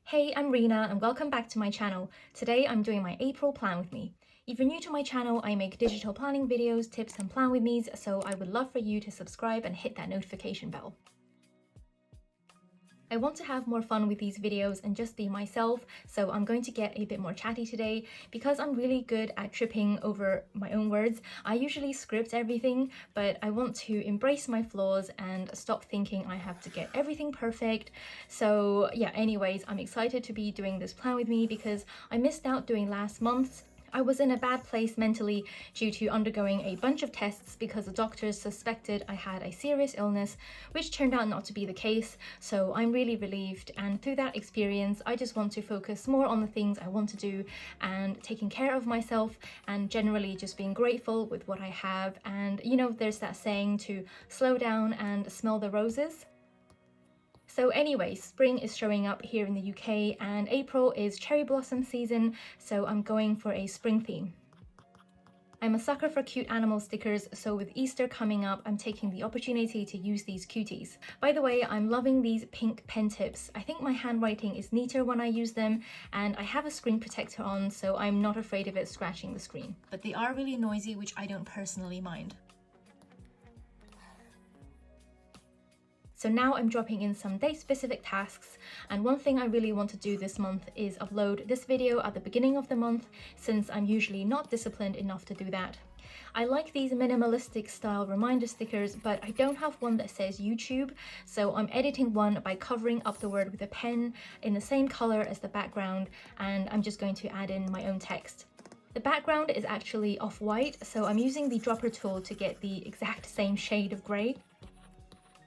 Hey, I'm Rena and welcome back to my channel. Today I'm doing my April plan with me. If you're new to my channel, I make digital planning videos, tips and plan with me's, so I would love for you to subscribe and hit that notification bell. I want to have more fun with these videos and just be myself, so I'm going to get a bit more chatty today. Because I'm really good at tripping over my own words, I usually script everything, but I want to embrace my flaws and stop thinking I have to get everything perfect. So yeah, anyways, I'm excited to be doing this plan with me because I missed out doing last month's. I was in a bad place mentally due to undergoing a bunch of tests because the doctors suspected I had a serious illness, which turned out not to be the case. So I'm really relieved, and through that experience I just want to focus more on the things I want to do and taking care of myself and generally just being grateful with what I have. And you know, there's that saying to slow down and smell the roses. So anyway, spring is showing up here in the UK and April is cherry blossom season, so I'm going for a spring theme. I'm a sucker for cute animal stickers, so with Easter coming up, I'm taking the opportunity to use these cuties. By the way, I'm loving these pink pen tips. I think my handwriting is neater when I use them, and I have a screen protector on, so I'm not afraid of it scratching the screen. But they are really noisy, which I don't personally mind. So now I'm dropping in some date-specific tasks, and one thing I really want to do this month is upload this video at the beginning of the month, since I'm usually not disciplined enough to do that. I like these minimalistic style reminder stickers, but I don't have one that says YouTube, so I'm editing one by covering up the word with a pen in the same color as the background, and I'm just going to add in my own text. The background is actually off-white, so I'm using the dropper tool to get the exact same shade of grey.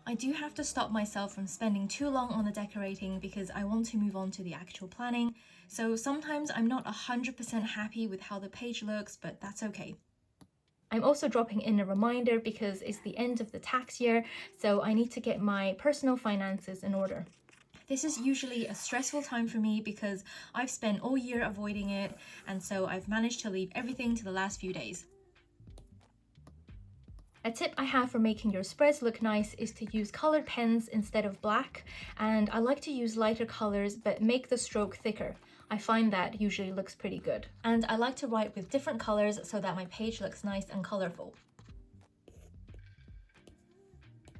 I do have to stop myself from spending too long on the decorating because I want to move on to the actual planning. So sometimes I'm not 100% happy with how the page looks, but that's okay. I'm also dropping in a reminder because it's the end of the tax year, so I need to get my personal finances in order. This is usually a stressful time for me because I've spent all year avoiding it, and so I've managed to leave everything to the last few days. A tip I have for making your spreads look nice is to use colored pens instead of black, and I like to use lighter colors but make the stroke thicker. I find that usually looks pretty good. And I like to write with different colors so that my page looks nice and colorful.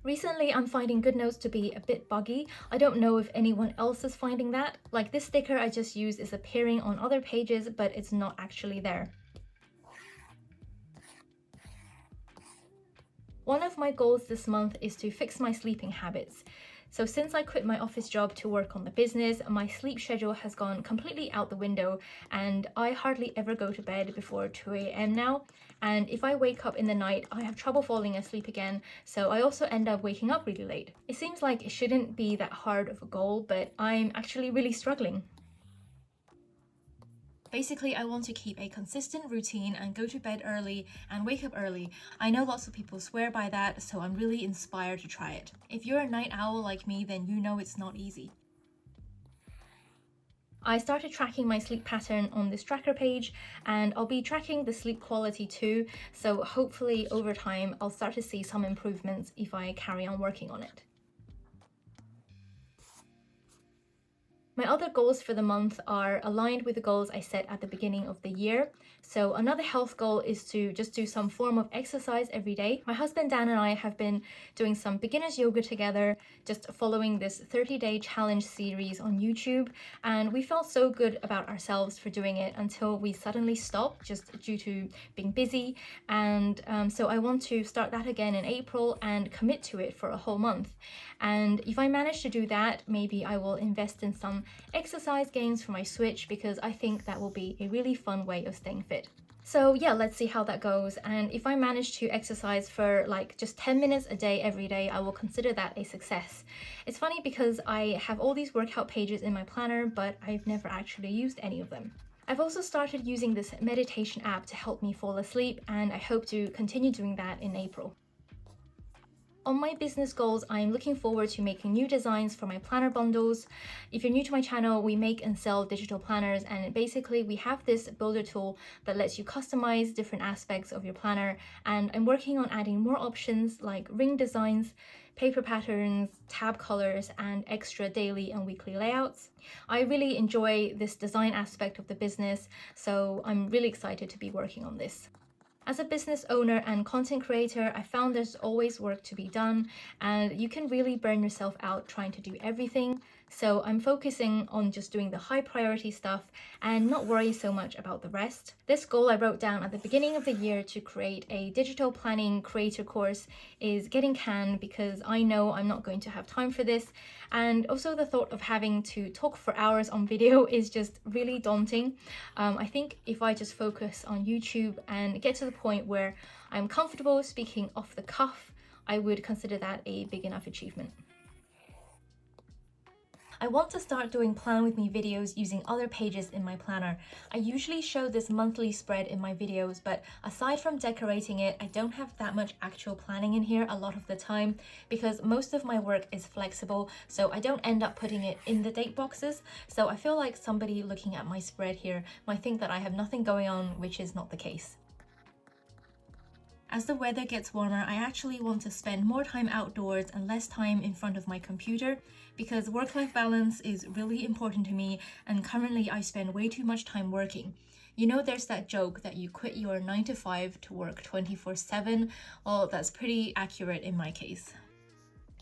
Recently, I'm finding Goodnotes to be a bit buggy. I don't know if anyone else is finding that. Like this sticker I just used is appearing on other pages, but it's not actually there. One of my goals this month is to fix my sleeping habits. So since I quit my office job to work on the business, my sleep schedule has gone completely out the window, and I hardly ever go to bed before 2 a.m. now. And if I wake up in the night, I have trouble falling asleep again, so I also end up waking up really late. It seems like it shouldn't be that hard of a goal, but I'm actually really struggling. Basically, I want to keep a consistent routine and go to bed early and wake up early. I know lots of people swear by that, so I'm really inspired to try it. If you're a night owl like me, then you know it's not easy. I started tracking my sleep pattern on this tracker page, and I'll be tracking the sleep quality too, so hopefully over time I'll start to see some improvements if I carry on working on it. My other goals for the month are aligned with the goals I set at the beginning of the year. So another health goal is to just do some form of exercise every day. My husband Dan and I have been doing some beginners yoga together, just following this 30-day challenge series on YouTube, and we felt so good about ourselves for doing it until we suddenly stopped just due to being busy. And so I want to start that again in April and commit to it for a whole month. And if I manage to do that, maybe I will invest in some exercise games for my Switch, because I think that will be a really fun way of staying fit. So yeah, let's see how that goes. And if I manage to exercise for like just 10 minutes a day every day, I will consider that a success. It's funny because I have all these workout pages in my planner, but I've never actually used any of them. I've also started using this meditation app to help me fall asleep, and I hope to continue doing that in April. On my business goals, I'm looking forward to making new designs for my planner bundles. If you're new to my channel, we make and sell digital planners, and basically we have this builder tool that lets you customize different aspects of your planner, and I'm working on adding more options like ring designs, paper patterns, tab colors, and extra daily and weekly layouts. I really enjoy this design aspect of the business, so I'm really excited to be working on this. As a business owner and content creator, I found there's always work to be done, and you can really burn yourself out trying to do everything. So I'm focusing on just doing the high priority stuff and not worry so much about the rest. This goal I wrote down at the beginning of the year to create a digital planning creator course is getting canned because I know I'm not going to have time for this. And also the thought of having to talk for hours on video is just really daunting. I think if I just focus on YouTube and get to the point where I'm comfortable speaking off the cuff, I would consider that a big enough achievement. I want to start doing plan with me videos using other pages in my planner. I usually show this monthly spread in my videos, but aside from decorating it, I don't have that much actual planning in here a lot of the time because most of my work is flexible, so I don't end up putting it in the date boxes. So I feel like somebody looking at my spread here might think that I have nothing going on, which is not the case. As the weather gets warmer, I actually want to spend more time outdoors and less time in front of my computer because work-life balance is really important to me, and currently I spend way too much time working. You know, there's that joke that you quit your 9 to 5 to work 24/7. Well, that's pretty accurate in my case.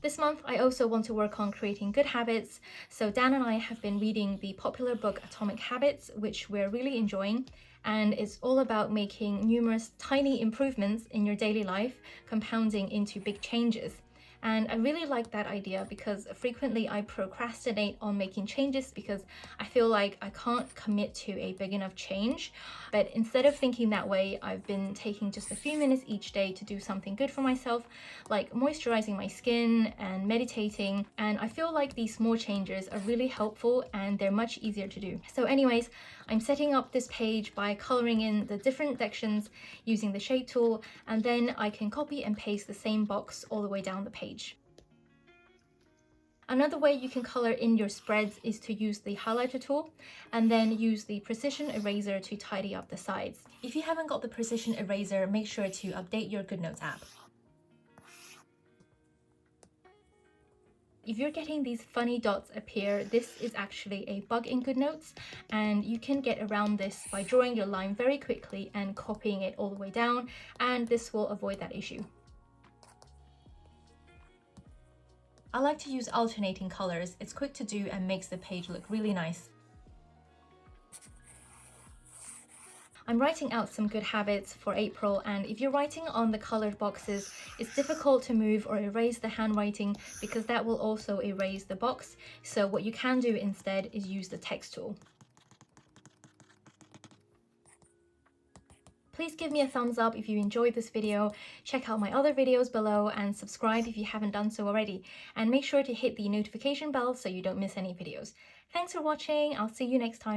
This month, I also want to work on creating good habits. So Dan and I have been reading the popular book Atomic Habits, which we're really enjoying. And it's all about making numerous tiny improvements in your daily life, compounding into big changes. And I really like that idea because frequently I procrastinate on making changes because I feel like I can't commit to a big enough change. But instead of thinking that way, I've been taking just a few minutes each day to do something good for myself, like moisturizing my skin and meditating. And I feel like these small changes are really helpful and they're much easier to do. So anyways, I'm setting up this page by coloring in the different sections using the shape tool, and then I can copy and paste the same box all the way down the page. Another way you can color in your spreads is to use the highlighter tool and then use the precision eraser to tidy up the sides. If you haven't got the precision eraser, make sure to update your Goodnotes app. If you're getting these funny dots appear, this is actually a bug in Goodnotes, and you can get around this by drawing your line very quickly and copying it all the way down, and this will avoid that issue. I like to use alternating colors. It's quick to do and makes the page look really nice. I'm writing out some good habits for April, and if you're writing on the colored boxes, it's difficult to move or erase the handwriting because that will also erase the box. So what you can do instead is use the text tool. Please give me a thumbs up if you enjoyed this video, check out my other videos below, and subscribe if you haven't done so already. And make sure to hit the notification bell so you don't miss any videos. Thanks for watching, I'll see you next time.